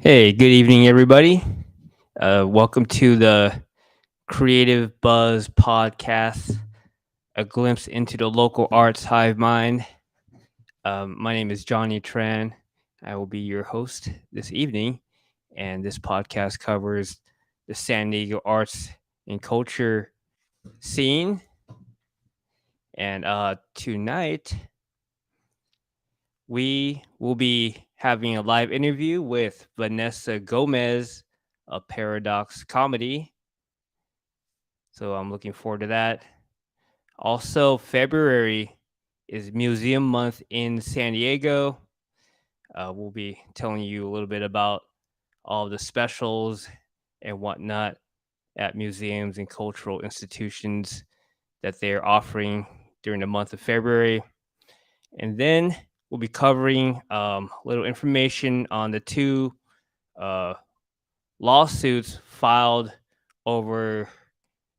Hey, good evening, everybody. Welcome to the Creative Buzz podcast, a glimpse into the local arts hive mind. My name is Johnny Tran. I will be your host this evening, and this podcast covers the San Diego arts and culture scene. And tonight, we will be having a live interview with Vanessa Gomez of Paradox Comedy. So I'm looking forward to that. Also, February is Museum Month in San Diego. We'll be telling you a little bit about all the specials and whatnot at museums and cultural institutions that they're offering during the month of February. And then we'll be covering a little information on the two uh, lawsuits filed over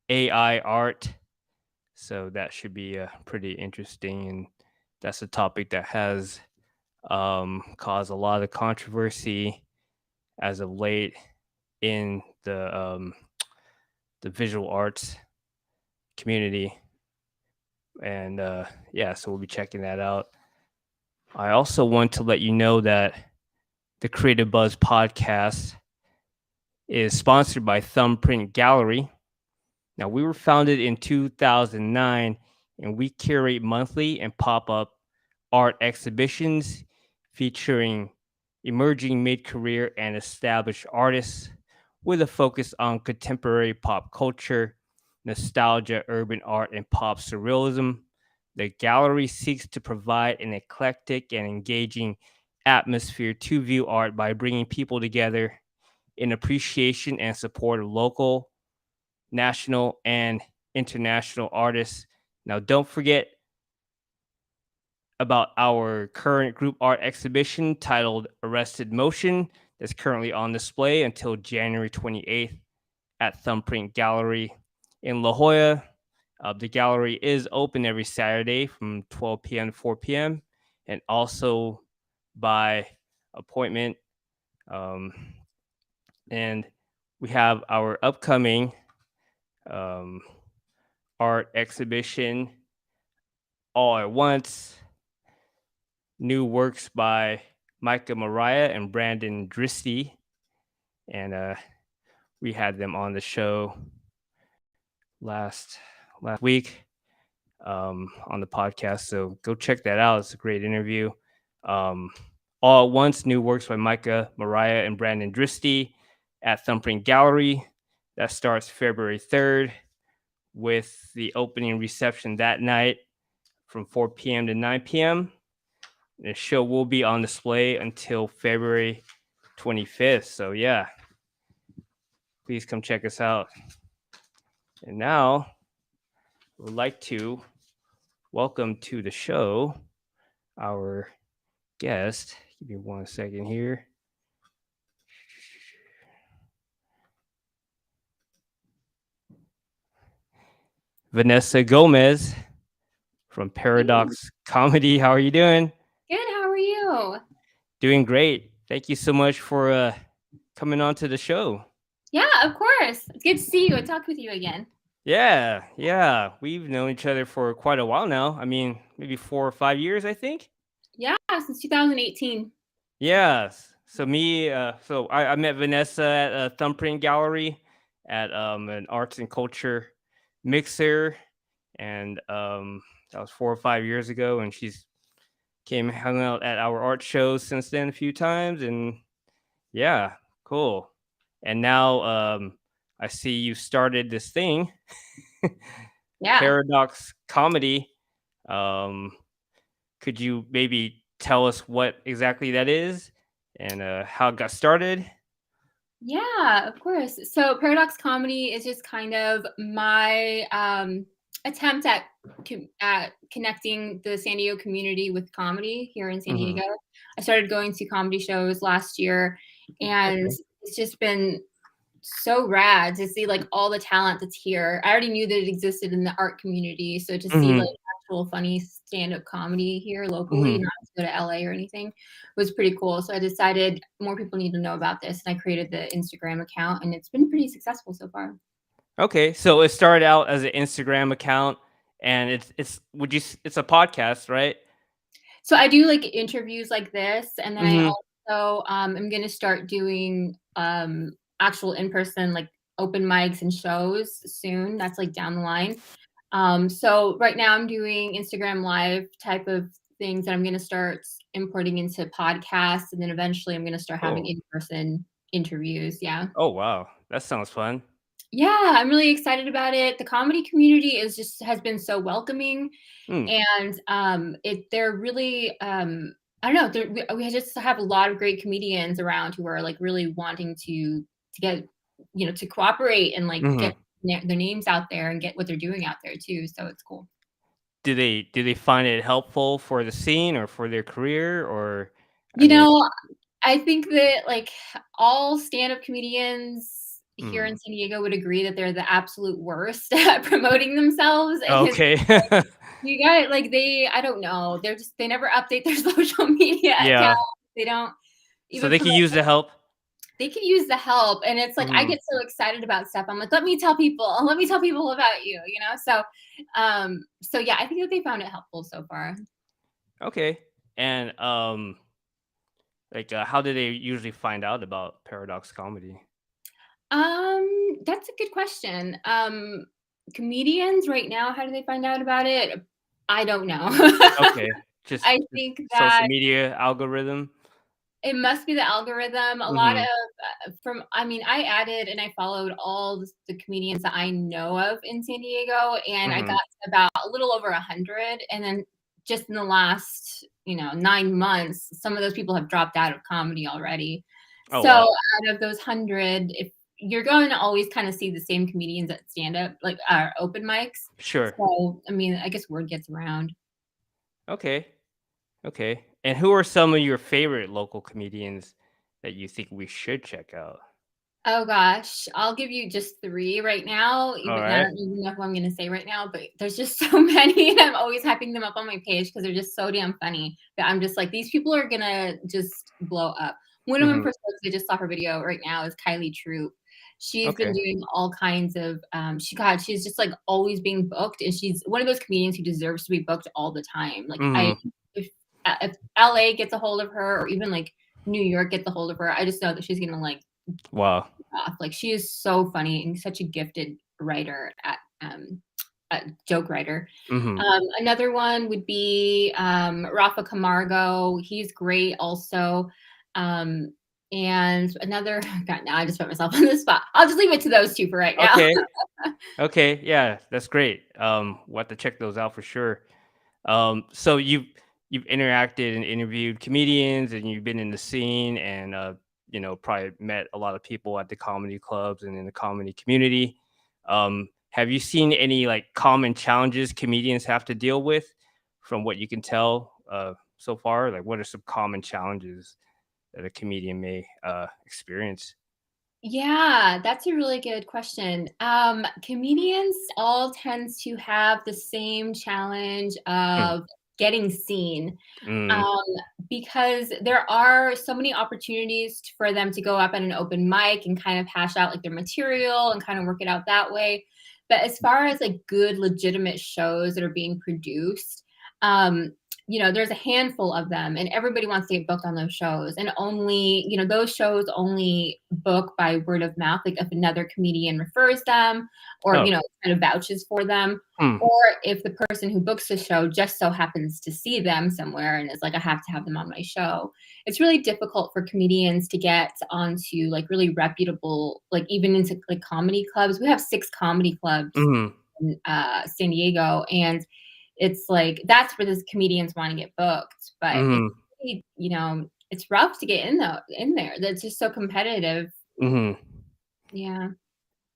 AI art. So that should be pretty interesting. And that's a topic that has caused a lot of controversy as of late in the visual arts community. And yeah, so we'll be checking that out. I also want to let you know that the Creative Buzz podcast is sponsored by Thumbprint Gallery. Now, we were founded in 2009 and we curate monthly and pop up art exhibitions featuring emerging mid career and established artists with a focus on contemporary pop culture, nostalgia, urban art, and pop surrealism. The gallery seeks to provide an eclectic and engaging atmosphere to view art by bringing people together in appreciation and support of local, national, and international artists. Now, don't forget about our current group art exhibition titled Arrested Motion that's currently on display until January 28th at Thumbprint Gallery in La Jolla. The gallery is open every Saturday from 12 p.m. to 4 p.m. and also by appointment. Um, and we have our upcoming um, art exhibition all at once. New works by Micah Mariah and Brandon Dristy. And we had them on the show last week on the podcast. So go check that out. It's a great interview. Um, all at once, new works by Micah Mariah and Brandon Dristy at Thumbprint Gallery. That starts February 3rd with the opening reception that night from 4 p.m. to 9 p.m. The show will be on display until February 25th. So, yeah, please come check us out. And now, I would like to welcome to the show our guest. Give me 1 second here. Vanessa Gomez from Paradox Comedy. How are you doing? Good. How are you? Doing great. Thank you so much for coming on to the show. Yeah, of course. It's good to see you and talk with you again. Yeah. We've known each other for quite a while now. I mean, maybe 4 or 5 years, I think. Yeah, since 2018. Yes. So I met Vanessa at a Thumbprint Gallery at an arts and culture mixer, and that was 4 or 5 years ago. And she's came hung out at our art shows since then a few times, and yeah, cool. And now I see you started this thing, Yeah. Paradox Comedy. Could you maybe tell us what exactly that is and how it got started? Yeah, of course. So Paradox Comedy is just kind of my attempt at connecting the San Diego community with comedy here in San Mhm. Diego. I started going to comedy shows last year, and Okay. it's just been so rad to see like all the talent that's here. I already knew that it existed in the art community, so to see like Mhm. actual funny stand-up comedy here locally, Mhm. not to go to LA or anything, was pretty cool. So I decided more people need to know about this, and I created the Instagram account, and it's been pretty successful so far. Okay, so it started out as an Instagram account, and it's a podcast, right? So I do like interviews like this, and then I Mhm. also am gonna start doing actual in-person like open mics and shows soon. That's like down the line. So right now I'm doing Instagram live type of things that I'm gonna start importing into podcasts, and then eventually I'm gonna start having Oh. in-person interviews. Yeah. Oh, wow. That sounds fun. Yeah, I'm really excited about it. The comedy community is just has been so welcoming, Mm. and they're really I don't know, we just have a lot of great comedians around who are like really wanting to get to cooperate and like Mhm. get their names out there and get what they're doing out there too. So it's cool. Do they find it helpful for the scene or for their career, or I You mean know, I think that like all stand-up comedians here in mm. San Diego would agree that they're the absolute worst at promoting themselves, and it's Okay. you got like I don't know. They never update their social media Yeah. accounts. They don't So even they could promote. use the help? They could use the help, and it's like I Mhm. get so excited about stuff. I'm like, let me tell people about you. So yeah, I think that they found it helpful so far. Okay. And, how do they usually find out about Paradox Comedy? That's a good question. Comedians right now, how do they find out about it? I don't know. Okay. Just I just think social that media algorithm? it must be the algorithm. A lot of Mhm. I mean, I added and I followed all the comedians that I know of in San Diego, and I got Mhm. to about a little over 100. And then just in the last, 9 months, some of those people have dropped out of comedy already. Oh, So wow. out of those 100, if you're going to always kind of see the same comedians at stand up, like open mics. Sure. So, I mean, I guess word gets around. Okay. Okay. And who are some of your favorite local comedians that you think we should check out? Oh gosh, I'll give you just 3 right now, even I Alright. don't even know who I'm gonna say right now, but there's just so many, and I'm always hyping them up on my page because 'cause they're just so damn funny that I'm just like, "These people are gonna just blow up." One of them Mhm. for folks, I just saw her video right now, is Kylie Troop. She's been Okay. doing all kinds of, she's just, like, always being booked, and she's one of those comedians who deserves to be booked all the time. Like, I Mhm. if LA gets a hold of her or even, like, New York gets a hold of her, I just know that she's gonna, like, Wow. off. Like she is so funny and such a gifted writer at joke writer. Mhm. Another one would be Rafa Camargo. He's great also. Um, and another God, now I just put myself on the spot. I'll just leave it to those two for right now. Okay. Okay. Yeah, that's great. We'll have to check those out for sure. So you've interacted and interviewed comedians, and you've been in the scene, and probably met a lot of people at the comedy clubs and in the comedy community. Have you seen any like common challenges comedians have to deal with, from what you can tell so far? Like, what are some common challenges that a comedian may experience? Yeah, that's a really good question. Comedians all tend to have the same challenge Mm, of getting seen. mm, Um, because there are so many opportunities for them to go up at an open mic and kind of hash out like their material and kind of work it out that way. But as far as like good, legitimate shows that are being produced, um, there's a handful of them, and everybody wants to get booked on those shows. And only, those shows only book by word of mouth. Like if another comedian refers them or, oh, kind of vouches for them, mm, or if the person who books the show just so happens to see them somewhere and is like, I have to have them on my show. It's really difficult for comedians to get onto like really reputable, like even into like comedy clubs. We have 6 comedy clubs mm, in San Diego, and it's like that's where the comedians want to get booked. But it's mm, really, it's rough to get in there. That's just so competitive. mm. Yeah.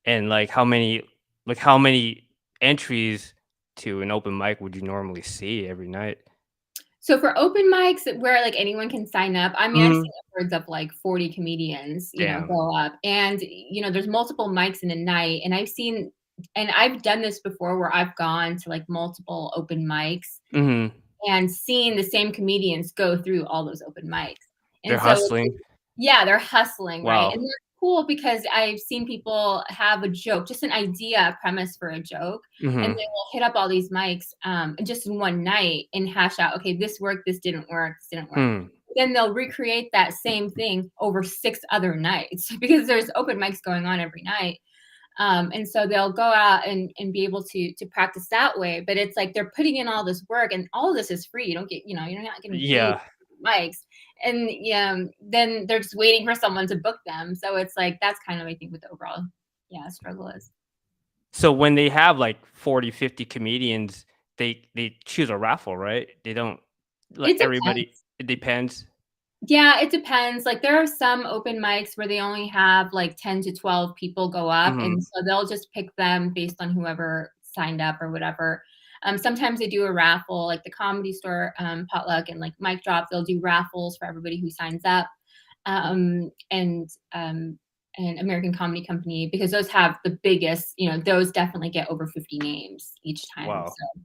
And how many entries to an open mic would you normally see every night? So for open mics where like anyone can sign up, I mean, I've Mhm. seen upwards of like 40 comedians, Damn. go up. And there's multiple mics in a night. And I've seen and I've done this before where I've gone to like multiple open mics Mhm. and seen the same comedians go through all those open mics. They're And so hustling. yeah, they're hustling, right? Wow. And they're cool because I've seen people have a joke, just an idea, a premise for a joke, and Mhm. they will hit up all these mics just in one night and hash out, okay, this worked, this didn't work, this didn't work. Hmm. Then they'll recreate that same thing over 6 other nights because there's open mics going on every night. And so they'll go out and be able to practice that way. But it's like they're putting in all this work, and all of this is free. You don't get, you're not getting paid Yeah. for mics, and yeah, then they're just waiting for someone to book them. So it's like that's kind of, I think, what the overall, yeah, struggle is. So when they have like 40, 50 comedians, they choose a raffle, right? They don't let It everybody, depends. it depends. Yeah, it depends. Like there are some open mics where they only have like 10 to 12 people go up, and Mhm. so they'll just pick them based on whoever signed up or whatever. Sometimes they do a raffle, like the Comedy Store potluck and like Mic Drop. They'll do raffles for everybody who signs up, um, and um, and American Comedy Company, because those have the biggest. Those definitely get over 50 names each time. Wow. So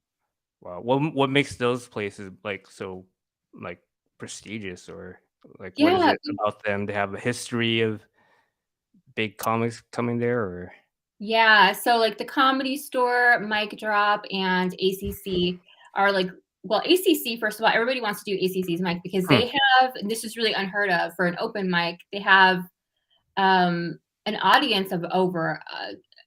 Wow. What makes those places like so like prestigious, or like what is yeah, it about them? They have a history of big comics coming there, or yeah, so, like, the Comedy Store, Mic Drop, and ACC are, like, well, ACC, first of all, everybody wants to do ACC's mic because Hmm. they have, and this is really unheard of for an open mic, they have, an audience of over,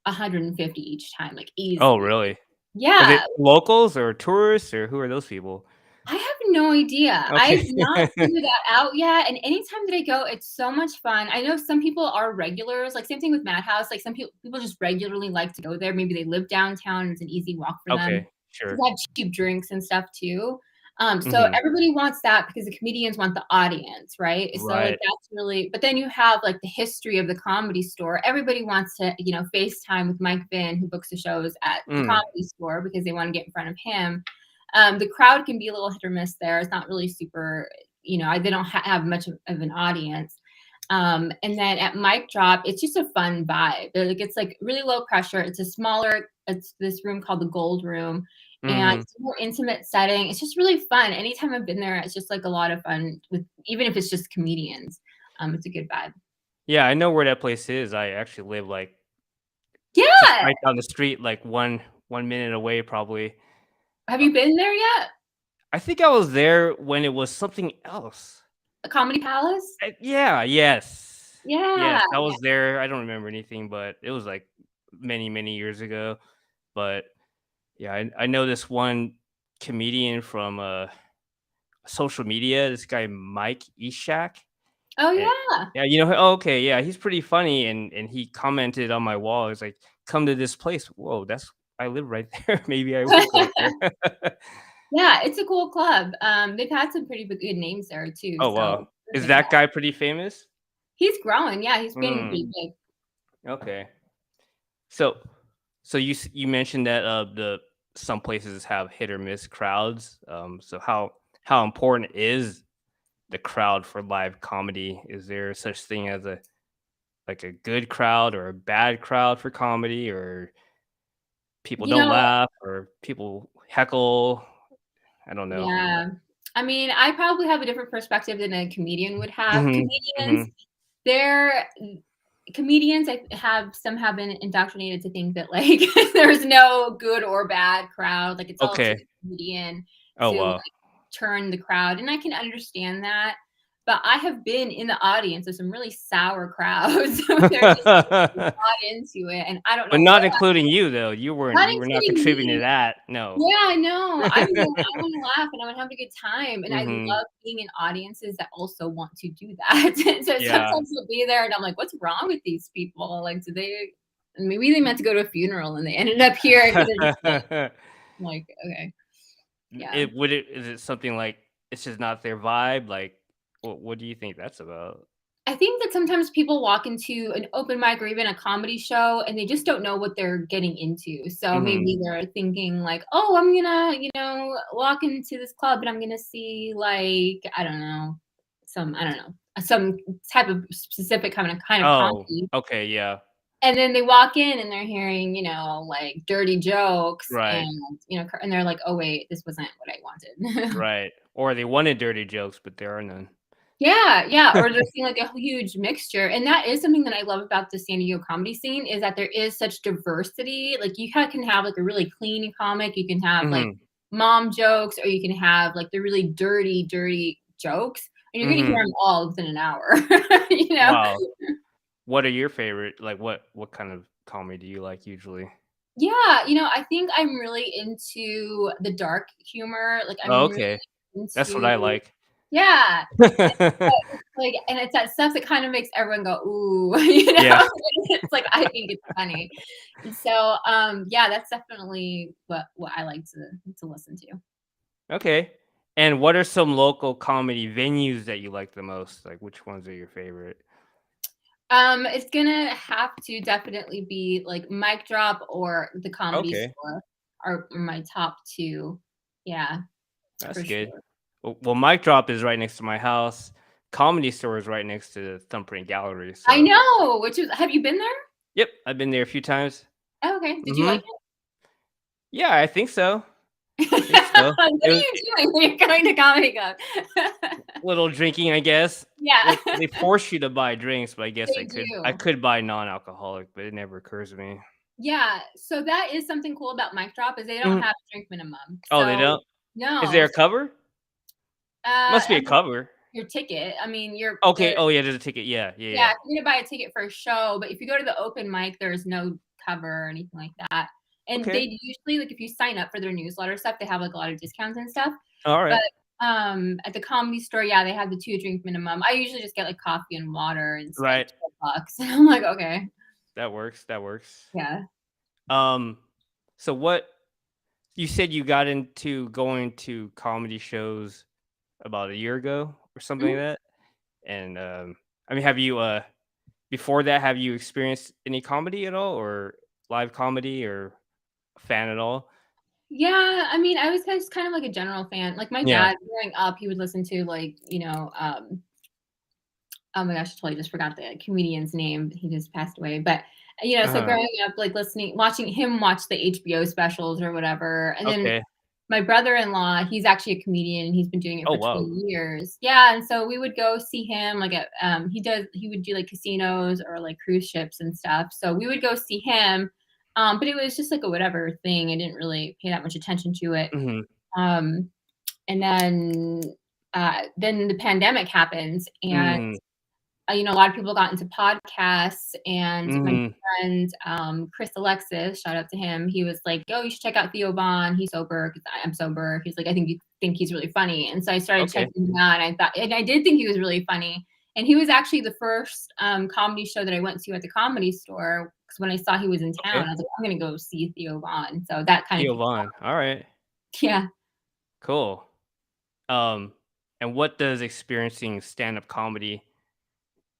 150 each time, like, Oh, easily. really? Are they Yeah. locals or tourists, or who are those people? I have no idea. Okay. I've not figured that out yet, and anytime that I go, it's so much fun. I know some people are regulars, like, same thing with Madhouse, like, some people just regularly like to go there. Maybe they live downtown, it's an easy walk for them. Okay, 'Cause sure. they have cheap drinks and stuff too. So Mhm. everybody wants that because the comedians want the audience, right? So, like, Right. that's really, but then you have, like, the history of the Comedy Store. Everybody wants to, FaceTime with Mike Vinn, who books the shows at the Mm. Comedy Store because they wanna get in front of him. The crowd can be a little hit or miss there. It's not really super, they don't have much of an audience. And then at Mic Drop, it's just a fun vibe. It's like really low pressure. It's this room called the Gold Room, and Mhm. it's a more intimate setting. It's just really fun. Anytime I've been there, it's just like a lot of fun with, even if it's just comedians. It's a good vibe. Yeah, I know where that place is. I actually live, like, just Yeah. right down the street, like, 1 minute away probably. Have Uh, you been there yet? I think I was there when it was something else. A Comedy Palace? Yeah, yes. Yes, Yeah. I was there. I don't remember anything, but it was, like, many, many years ago. But, yeah, I know this one comedian from, social media, this guy Mike Ishak. Oh And yeah. yeah, you know, oh, okay, yeah, he's pretty funny, and he commented on my wall. He's like, "Come to this place." Whoa, that's I live right there. Maybe I will go there. Yeah, it's a cool club. They've had some pretty good names there too, Oh, so wow. it's Is worth checking that out. guy pretty famous? He's growing, yeah, he's getting Mm, pretty big. okay. So so you mentioned that, the some places have hit or miss crowds. So how important is the crowd for live comedy? Is there such thing as a good crowd or a bad crowd for comedy, or people You don't know, laugh, or people heckle. I don't know. yeah. I mean, I probably have a different perspective than a comedian would have. Mhm, mhm. They're comedians, have been indoctrinated to think that, like, there's no good or bad crowd, like, it's all up to Okay. the comedian Oh, to, wow. like, turn the crowd, and I can understand that, but I have been in the audience of some really sour crowds where they're just But not into it, and I don't know not what. including you, though. You weren't Not you were not including contributing to me. that. No. Yeah, I know. I'm there, I wanna laugh, and I wanna have a good time, and I Mhm. love being in audiences that also want to do that. So Yeah. sometimes I'll be there and I'm like, "What's wrong with these people? Like, maybe they meant to go to a funeral and they ended up here because they're just like, okay." Yeah. Is it something like it's just not their vibe? Like, what do you think that's about? I think that sometimes people walk into an open mic or even a comedy show and they just don't know what they're getting into. So Mhm. maybe they're thinking like, "Oh, I'm gonna, walk into this club and I'm gonna see like, I don't know, some type of specific kind of Oh, comedy." okay, yeah. And then they walk in and they're hearing, like dirty jokes Right. and, and they're like, "Oh, wait, this wasn't what I wanted." Right. Or they wanted dirty jokes, but there are none. Yeah, yeah, or they're seeing like a huge mixture, and that is something that I love about the San Diego comedy scene is that there is such diversity. Like can have like a really clean comic, you can have like Mhm. mom jokes, or you can have like the really dirty, dirty jokes, and you're gonna hear Mhm. them all within an hour. you know? Wow. What are your favorite like, what kind of comedy do you like usually? Yeah, I think I'm really into the dark humor. Like Oh, I'm really okay. That's what into I like. yeah. Like, and it's that stuff that kind of makes everyone go, "Ooh," Yeah. It's like, I think it's funny. And so, yeah, that's definitely what I like to listen to. Okay. And what are some local comedy venues that you like the most? Like, which ones are your favorite? It's gonna have to definitely be like Mic Drop or the Comedy Okay, Store are my top 2. Yeah, that's for good. sure. Well, Mic Drop is right next to my house. Comedy Store is right next to the Thumbprint Gallery, I so know, which is have you been there? yep, I've been there a few times. Oh, okay. Did you like Mhm. it? Yeah, I think so. I think so. What are It was you doing when you're going to Comedy Club? little drinking, I guess. Yeah, Like, they force you to buy drinks, but I guess they I do. could buy non-alcoholic, but it never occurs to me. Yeah, so that is something cool about Mic Drop is they don't Mhm. have a drink minimum. Oh, they So don't? Is there no, a cover? Must be I a mean, cover. your ticket, I mean, you're Okay. there Oh, yeah, there's a ticket. Yeah, yeah, yeah, yeah. if you're gonna buy a ticket for a show, but if you go to the open mic, there's no cover or anything like that. And Okay. they usually like, if you sign up for their newsletter stuff, they have, like, a lot of discounts and stuff. But, Alright. at the Comedy Store, yeah, they have the 2 drink minimum. I usually just get, like, coffee and water, and it's, like, Right. 12 bucks. And I'm like, "Okay." That works, that works. Yeah. Um, so what you said you got into going to comedy shows about a year ago or something like Mhm. that? And, I mean, have you, before that, have you experienced any comedy at all or live comedy or a fan at all? Yeah, I mean, I was just kind of like a general fan. Like, my Yeah. dad, growing up, he would listen to, like, oh my gosh, I totally just forgot the comedian's name. He just passed away. But so Uh-huh. growing up, like watching him watch the HBO specials or whatever. And then Okay. my brother-in-law, he's actually a comedian and he's been doing it Oh, for wow. 20 years. Yeah. And so we would go see him like at he would do like casinos or like cruise ships and stuff. So we would go see him. But it was just like a whatever thing. I didn't really pay that much attention to it. Mhm. Um, and then the pandemic happens and Mm. a lot of people got into podcasts, and my Mhm. friend, Chris Alexis, shout out to him, he was like, "Oh, you should check out Theo Von. He's sober 'cause I'm sober." He's like, "I think you think he's really funny." And so I started Okay. checking him out, and I did think he was really funny. And he was actually the first comedy show that I went to at the Comedy Store because when I saw he was in town, Okay. I was like, "I'm gonna go see Theo Von." So that kind of Theo kicked Von. Alright. yeah. Cool. Um, and what does experiencing stand-up comedy,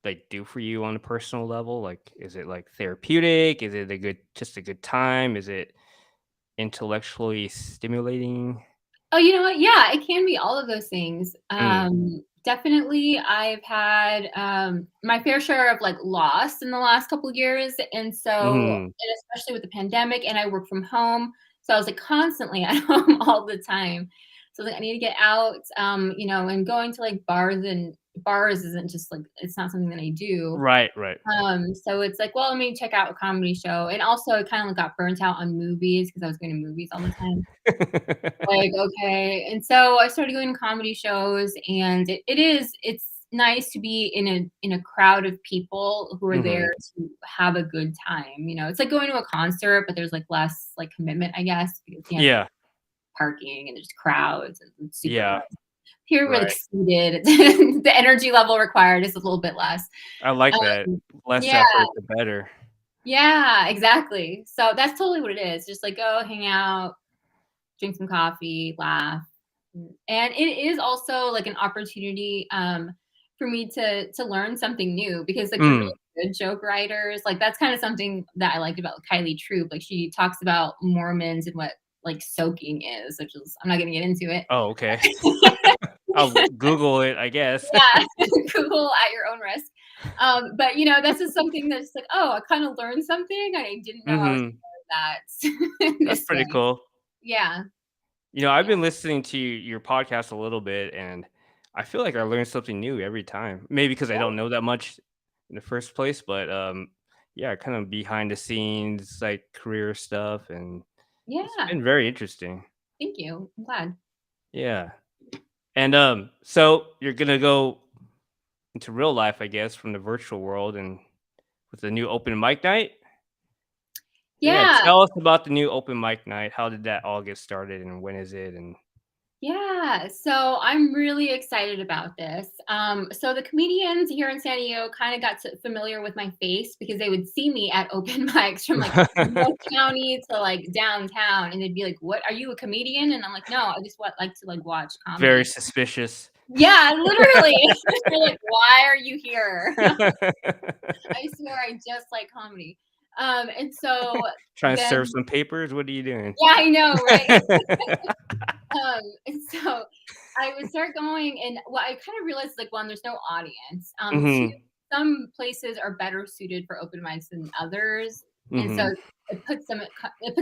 like, do for you on a personal level? Like, is it, like, therapeutic? Is it a good time? Is it intellectually stimulating? Oh, you know what? Yeah, it can be all of those things. Mm. Definitely, I've had my fair share of like loss in the last couple of years, and Mhm. especially with the pandemic, and I work from home, so I was like constantly at home all the time. So like I need to get out, and going to like bars isn't just like it's not something that I do. Right, right. So it's like, well, let me check out a comedy show, and also I kind of got burnt out on movies because I was going to movies all the time. Like, okay. And so I started going to comedy shows and it's nice to be in a crowd of people who are there Mhm. to have a good time. It's like going to a concert, but there's like less like commitment, I guess, because you have Yeah, parking and there's crowds and it's super yeah, loud. Here we're like right. seated. The energy level required is a little bit less. I like that. Less Yeah, effort, the better. yeah, exactly. So that's totally what it is. Just like go hang out, drink some coffee, laugh. And it is also like an opportunity for me to learn something new because like the Mm. really good joke writers, like that's kind of something that I liked about Kylie Troop. Like she talks about Mormons and what like soaking is, which is I'm not gonna get into it. Oh, okay. I'll Google it, I guess. Yeah, Google at your own risk. But that's just something that's like, oh, I kind of learned something. I didn't know I was Mhm. that That's this pretty way. cool. Yeah, I've yeah, been listening to your podcast a little bit, and I feel like I learn something new every time. Maybe because I don't know that much in the first place, but yeah, kind of behind the scenes, like career stuff, and it's yeah. been very interesting. Thank you. I'm glad. Yeah, and so you're gonna go into real life, I guess, from the virtual world, and with the new open mic night. Yeah, Yeah, tell us about the new open mic night. How did that all get started, and when is it? And yeah. So I'm really excited about this. So the comedians here in San Diego kind of got familiar with my face because they would see me at open mics from like North County to like downtown, and they'd be like, "What? Are you a comedian?" And I'm like, "No, I just like to like watch very comedy." suspicious. Yeah, literally. They're like, "Why are you here?" I swear I just like comedy. And so Trying to serve then some papers? What are you doing? yeah, I know, right? And so I would start going, and what I kind of realized, like, one, there's no audience. Two, Mhm, some places are better suited for open mics than others, and so mhm, it puts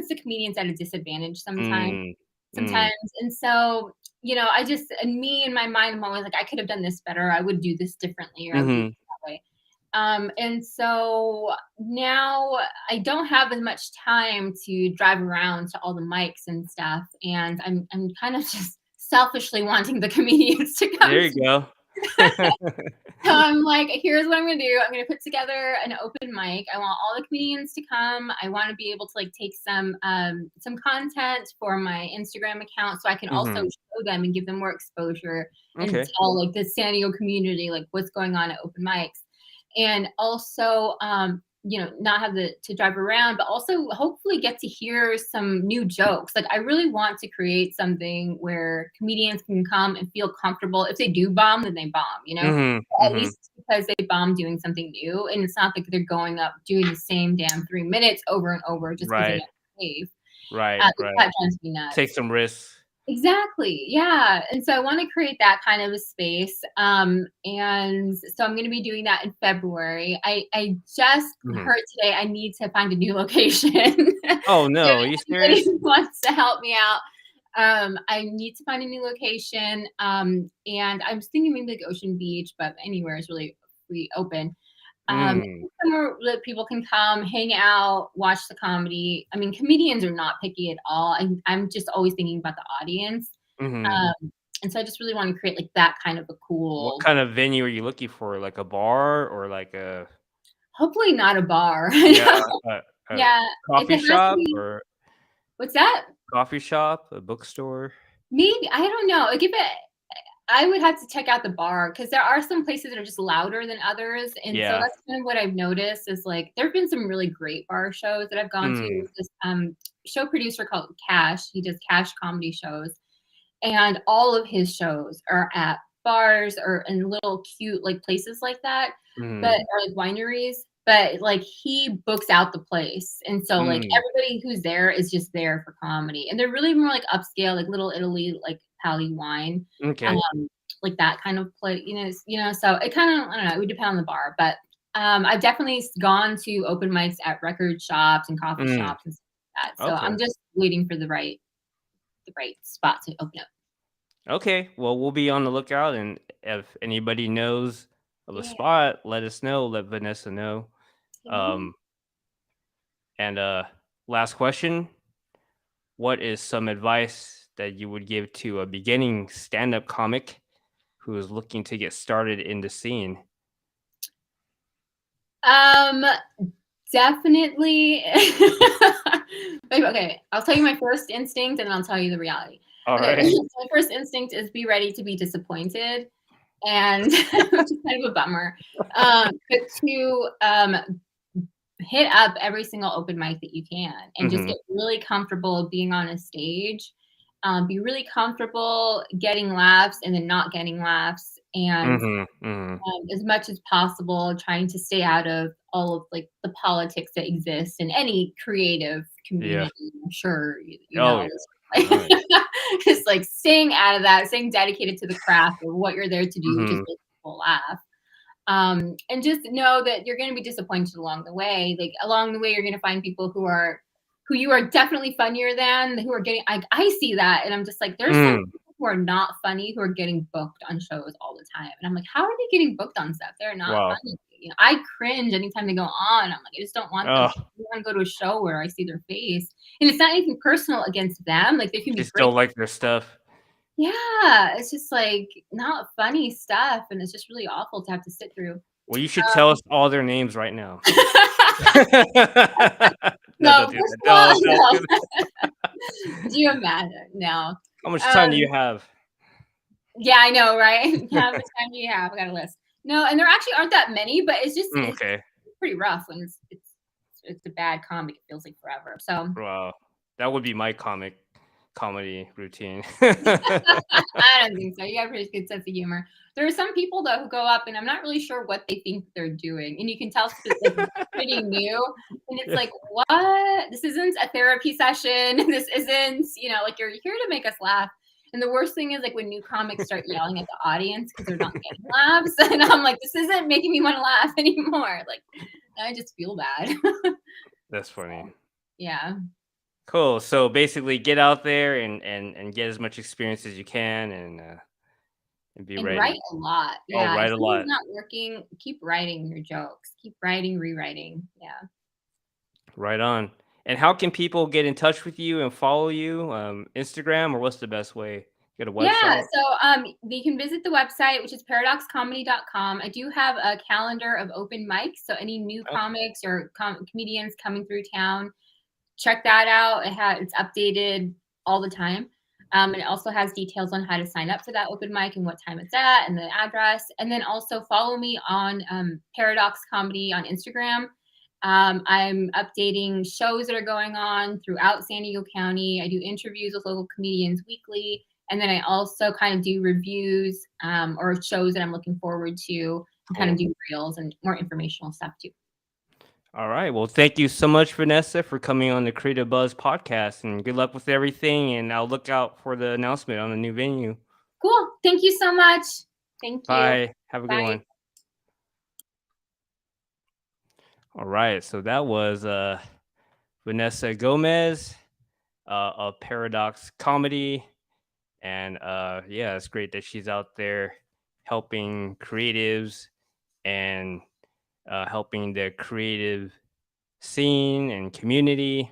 the comedians at a disadvantage sometimes. mm, mm, Sometimes, and so I just and me in my mind, I'm always like, I could have done this better. I would do this differently, or I would do it mhm, that way. And so now I don't have as much time to drive around to all the mics and stuff, and I'm kind of just selfishly wanting the comedians to come there you to. go. So I'm like, here's what I'm gonna do. I'm gonna put together an open mic. I want all the comedians to come. I want to be able to like take some content for my Instagram account so I can also Mhm, show them and give them more exposure and okay. tell like the San Diego community like what's going on at open mics. And also not have to drive around, but also hopefully get to hear some new jokes. Like I really want to create something where comedians can come and feel comfortable. If they do bomb, then they bomb. Mhm, At mhm. least it's because they bomb doing something new, and it's not like they're going up doing the same damn 3 minutes over and over just because they Right, want to save. right, right. That drives me Take nuts. some risks. Exactly. Yeah. And so I want to create that kind of a space. And so I'm going to be doing that in February. I just Mhm. heard today I need to find a new location. Oh, So no, are you anybody serious? who wants to help me out, I need to find a new location. And I was thinking maybe like Ocean Beach, but anywhere is really free open. Mm, Somewhere that people can come, hang out, watch the comedy. I mean, comedians are not picky at all. I'm just always thinking about the audience. mhm. And so I just really want to create like that kind of a What cool, kind of venue are you looking for? Like a bar or like a hopefully not a bar. yeah, a Yeah, if coffee it has to shop be, or what's that? a bookstore? Maybe I don't know. Like if it, I would have to check out the bar because there are some places that are just louder than others, and so Yeah. that's kind of what I've noticed is like there have been some really great bar shows that I've gone to. Mm, There's this show producer called Cash. He does Cash comedy shows, and all of his shows are at bars or in little cute like places like that, but mhm, or like wineries. But like he books out the place, and so like mm, everybody who's there is just there for comedy, and they're really more like upscale, like Little Italy, like Pally wine, okay. um, like that kind of play. So it kind of I don't know. It would depend on the bar, but I've definitely gone to open mics at record shops and coffee Mm, shops and stuff like that. So okay. I'm just waiting for the right spot to open up. Okay, well, we'll be on the lookout, and if anybody knows of a Yeah. spot, let us know, let Vanessa know. Yeah. Um, and last question, what is some advice that you would give to a beginning stand-up comic who is looking to get started in the scene? Um, definitely. Okay, I'll tell you my first instinct and then I'll tell you the reality. All Okay, right. so my first instinct is be ready to be disappointed, and which is kind of a bummer. But to hit up every single open mic that you can and just Mhm, get really comfortable being on a stage. Be really comfortable getting laughs and then not getting laughs, and mhm, mhm. as much as possible trying to stay out of all of like the politics that exist in any creative Yeah. community. I'm sure you Oh, know yeah. like, Oh, yeah. just like staying out of that, staying dedicated to the craft of what you're there to do, which is Mhm, make people laugh. And just know that you're going to be disappointed along the way. Like along the way, you're going to find people who you are definitely funnier than, who are getting, I see that. And I'm just like, there's some Mm, people who are not funny who are getting booked on shows all the time. And I'm like, how are they getting booked on stuff? They're not wow. funny. You know, I cringe anytime they go on. I'm like, I just don't want them. Oh, I want to go to a show where I see their face. And it's not anything personal against them. Like they can be just great. don't like their stuff. Yeah. It's just like not funny stuff. And it's just really awful to have to sit through. Well, you should tell us all their names right now. No, No, don't do first that. of all, Don't no. do that. Could you imagine? No. How much time do you Um, have? yeah, I know, right? How much time do you have? I got a list. No, and there actually aren't that many, but it's Okay. pretty rough when it's a bad comic. It feels like forever. So Wow. That would be my comedy routine. I don't think so. You got a pretty good sense of humor. There are some people though who go up, and I'm not really sure what they think they're doing, and you can tell like it's pretty new, and it's Yeah. like, what? This isn't a therapy session. This isn't, like you're here to make us laugh. And the worst thing is like when new comics start yelling at the audience because they're not getting laughs, and I'm like, this isn't making me want to laugh anymore. Like, I just feel bad. That's funny. Yeah. Cool. So basically, get out there and get as much experience as you can, and be And write ready. a lot. Oh, Yeah, if write a something's lot. not working, keep writing your jokes. Keep writing, rewriting. Yeah. Right on. And how can people get in touch with you and follow you? Instagram, or what's the best way? You got a Yeah, website? so, you can visit the website, which is paradoxcomedy.com. I do have a calendar of open mics, so any new Okay. comics or comedians coming through town, check that out. It's updated all the time. And it also has details on how to sign up for that open mic and what time it's at and the address. And then also follow me on Paradox Comedy on Instagram. I'm updating shows that are going on throughout San Diego County. I do interviews with local comedians weekly. And then I also kind of do reviews or shows that I'm looking forward to and kind of Cool. do reels and more informational stuff too. All right. Well, thank you so much, Vanessa, for coming on the Creative Buzz podcast, and good luck with everything. And I'll look out for the announcement on the new venue. Cool. Thank you so much. Thank you. Bye. Have a good Bye. one. All right. So that was Vanessa Gomez of Paradox Comedy. And yeah, it's great that she's out there helping creatives and helping the creative scene and community.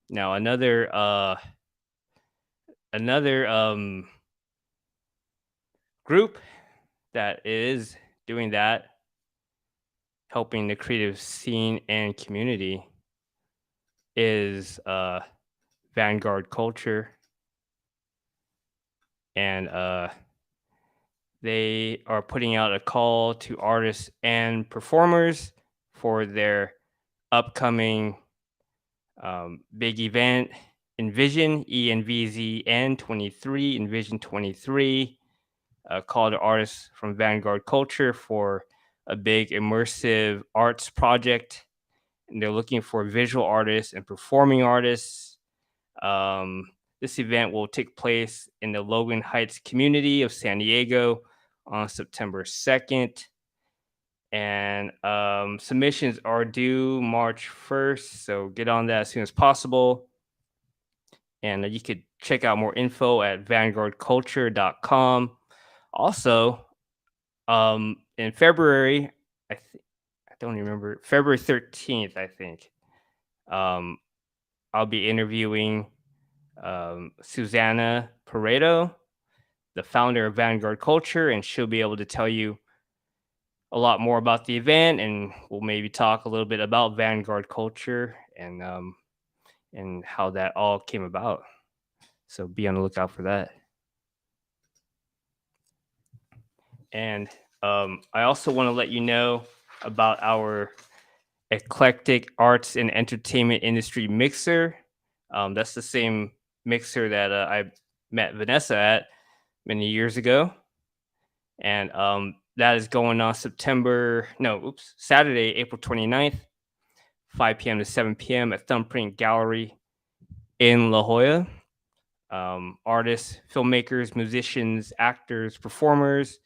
Now another group that is doing that, helping the creative scene and community, is Vanguard Culture, and they are putting out a call to artists and performers for their upcoming big event, Envision, ENVZN 23, Envision 23, call to artists from Vanguard Culture for a big immersive arts project. And they're looking for visual artists and performing artists. This event will take place in the Logan Heights community of San Diego on September 2nd. And submissions are due March 1st. So get on that as soon as possible. And you could check out more info at vanguardculture.com. Also, in February, I don't remember, February 13th, I think, um, I'll be interviewing Susanna Pareto, the founder of Vanguard Culture, and she'll be able to tell you a lot more about the event, and we'll maybe talk a little bit about Vanguard Culture and how that all came about. So be on the lookout for that. And I also want to let you know about our eclectic arts and entertainment industry mixer. That's the same mixer that I met Vanessa at many years ago. And that is going on Saturday, April 29th, 5 p.m. to 7 p.m. at Thumbprint Gallery in La Jolla. Artists, filmmakers, musicians, actors, performers,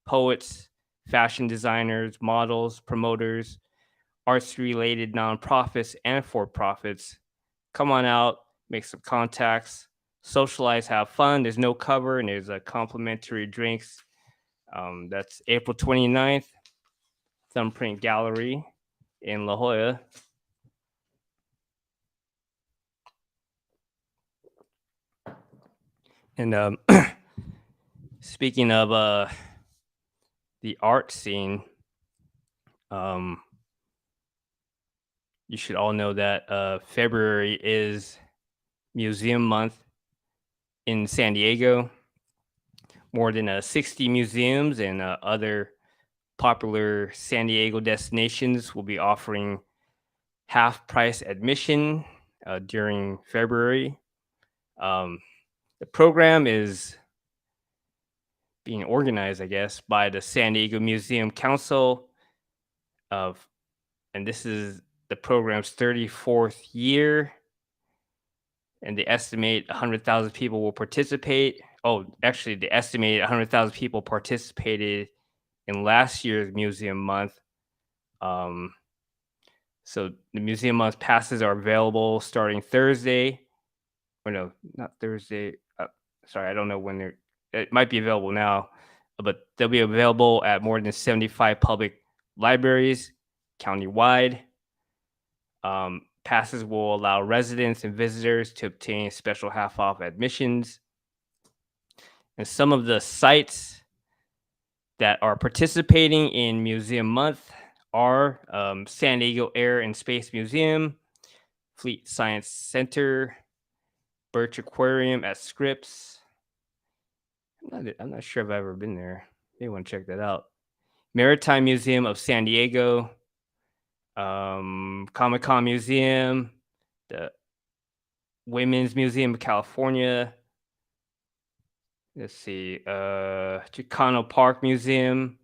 poets, fashion designers, models, promoters, arts related nonprofits, and for profits. Come on out, make some contacts, socialize, have fun. There's no cover, and there's a complimentary drinks. That's April 29th, Thumbprint Gallery in La Jolla. And speaking of the art scene, um, you should all know that February is Museum Month in San Diego. More than 60 museums and other popular San Diego destinations will be offering half price admission during February. Um, the program is being organized, I guess, by the San Diego Museum Council of, and this is the program's 34th year, and they estimate 100,000 people will participate. Oh, actually, they estimate 100,000 people participated in last year's Museum Month. Um, so the Museum Month passes are available starting Thursday. Or no, not Thursday. Sorry, I don't know when they're. It might be available now, but they'll be available at more than 75 public libraries countywide. Passes will allow residents and visitors to obtain special half off admissions. And some of the sites that are participating in Museum Month are San Diego Air and Space Museum, Fleet Science Center, Birch Aquarium at Scripps. I'm not sure if I've ever been there. Maybe want to check that out. Maritime Museum of San Diego, Comic Con Museum, the Women's Museum of California. Let's see, Chicano Park Museum,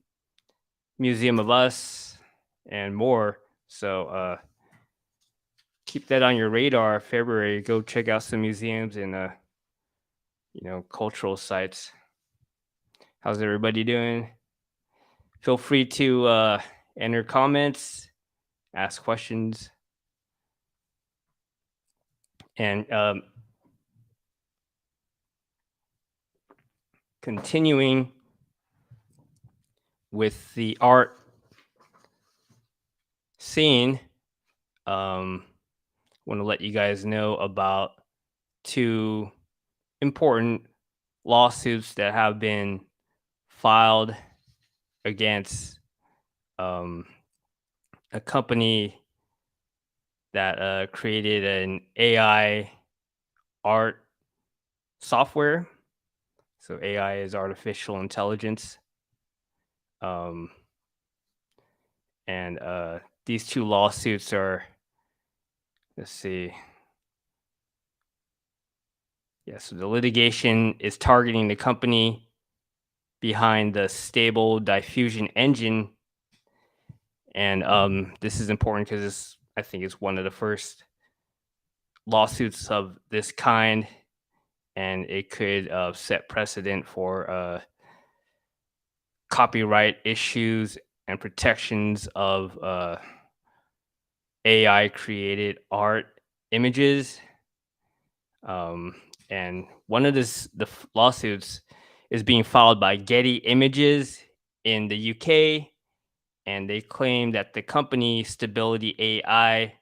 Museum of Us, and more. So keep that on your radar. February, go check out some museums and cultural sites. How's everybody doing? Feel free to enter comments, ask questions, and continuing with the art scene, want to let you guys know about two important lawsuits that have been filed against a company that created an AI art software. So AI is artificial intelligence. Um, and these two lawsuits are, let's see. Yeah, so the litigation is targeting the company behind the Stable Diffusion engine. And this is important because I think it's one of the first lawsuits of this kind, and it could set precedent for copyright issues and protections of AI created art images. And one of the lawsuits is being filed by Getty Images in the UK, and they claim that the company Stability AI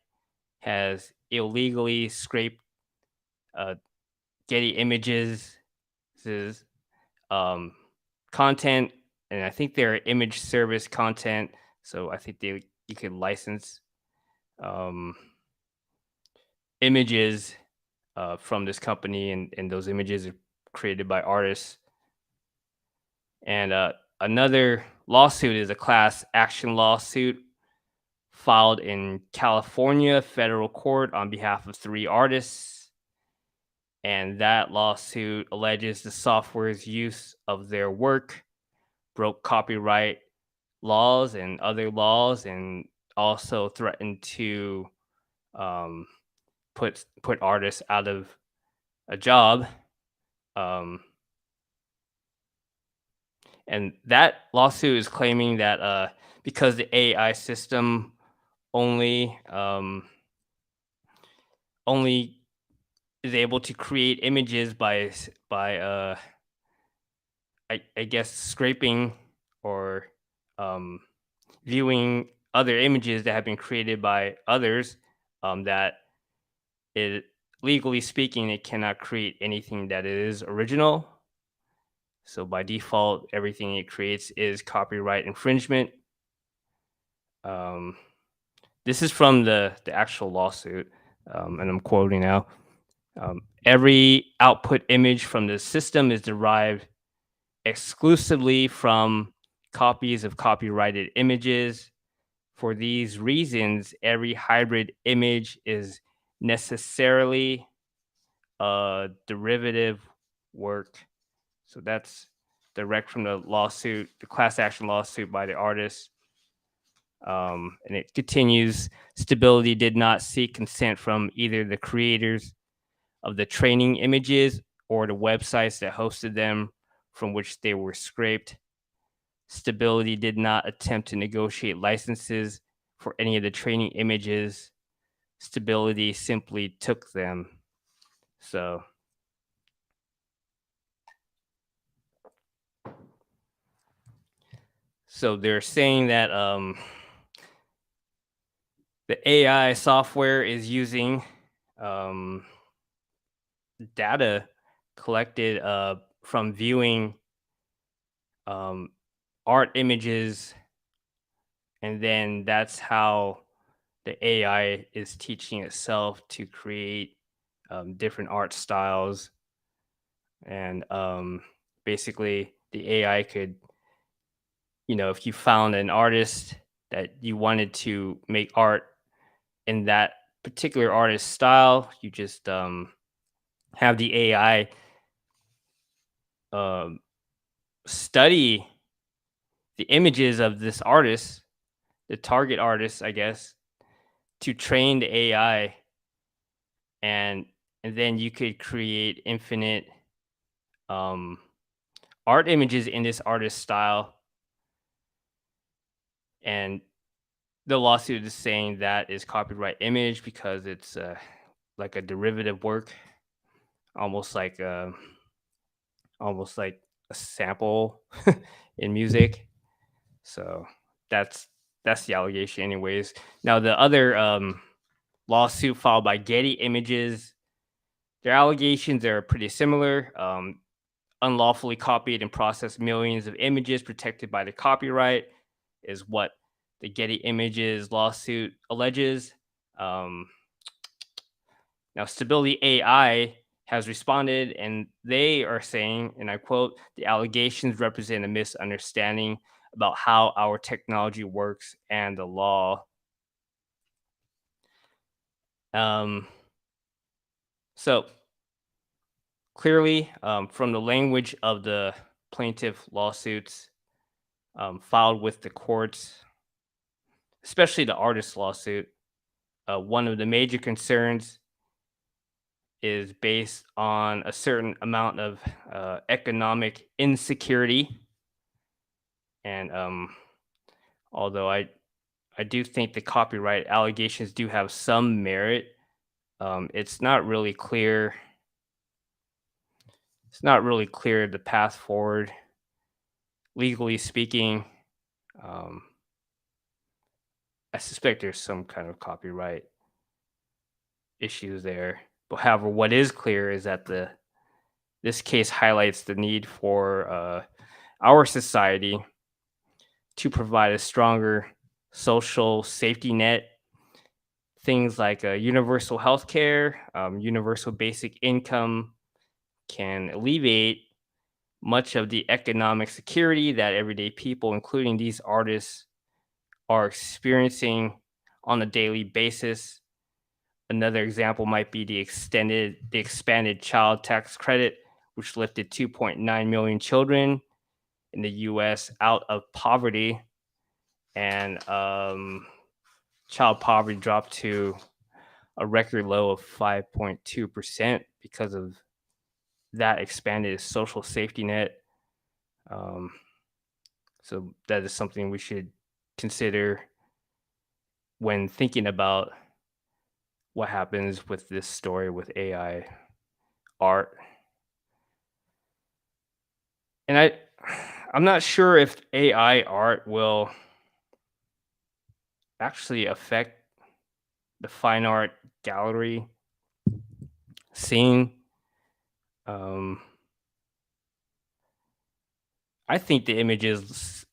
has illegally scraped uh, Getty Images' um, content, and I think they're image service content. So I think you could license um, images from this company, and those images are created by artists. And another lawsuit is a class action lawsuit filed in California federal court on behalf of 3 artists. And that lawsuit alleges the software's use of their work broke copyright laws and other laws, and also threatened to um, put artists out of a job. Um, And that lawsuit is claiming that because the AI system only only is able to create images by I guess scraping or um, viewing other images that have been created by others, that it legally speaking it cannot create anything that is original. So by default, everything it creates is copyright infringement. Um, this is from the actual lawsuit, and I'm quoting now. Every output image from the system is derived exclusively from copies of copyrighted images. For these reasons, every hybrid image is necessarily a derivative work. So that's direct from the lawsuit, the class action lawsuit by the artist. And it continues, Stability did not seek consent from either the creators of the training images or the websites that hosted them from which they were scraped. Stability did not attempt to negotiate licenses for any of the training images. Stability simply took them. So, so they're saying that the AI software is using um, data collected from viewing um, art images, and then that's how the AI is teaching itself to create different art styles. And basically, the AI could, if you found an artist that you wanted to make art in that particular artist style, you just have the AI um, study the images of this artist, the target artist, I guess, to train the AI, and and then you could create infinite um, art images in this artist style. And the lawsuit is saying that is copyright image because it's like a derivative work, almost like almost like a sample in music. So that's that's the allegation, anyways. Now the other lawsuit filed by Getty Images, their allegations are pretty similar. Unlawfully copied and processed millions of images protected by the copyright is what the Getty Images lawsuit alleges. Um, Now, Stability AI has responded, and they are saying, and I quote, the allegations represent a misunderstanding about how our technology works and the law. Um, so clearly, from the language of the plaintiff lawsuits filed with the courts, especially the artist lawsuit, one of the major concerns is based on a certain amount of economic insecurity. And although I do think the copyright allegations do have some merit, it's not really clear. It's not really clear the path forward, legally speaking. Um, I suspect there's some kind of copyright issues there. But however, what is clear is that the this case highlights the need for our society to provide a stronger social safety net. Things like universal health care, universal basic income can alleviate much of the economic security that everyday people, including these artists, are experiencing on a daily basis. Another example might be the expanded child tax credit, which lifted 2.9 million children in the U.S. out of poverty, and child poverty dropped to a record low of 5.2% because of that expanded social safety net. Um, So that is something we should consider when thinking about what happens with this story with AI art. And I'm not sure if AI art will actually affect the fine art gallery scene. Um, I think the images,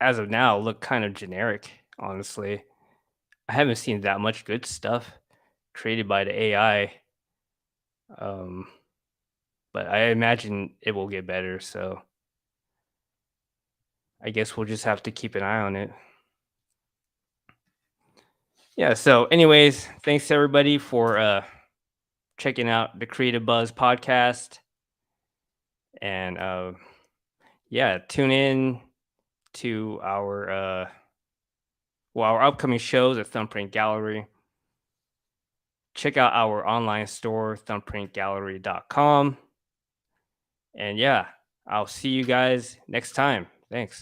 as of now, look kind of generic. Honestly, I haven't seen that much good stuff created by the AI. Um, but I imagine it will get better. So I guess we'll just have to keep an eye on it. Yeah. So, anyways, thanks everybody for checking out the Creative Buzz podcast, and yeah, tune in to our upcoming shows at Thumbprint Gallery. Check out our online store, thumbprintgallery.com. And yeah, I'll see you guys next time. Thanks.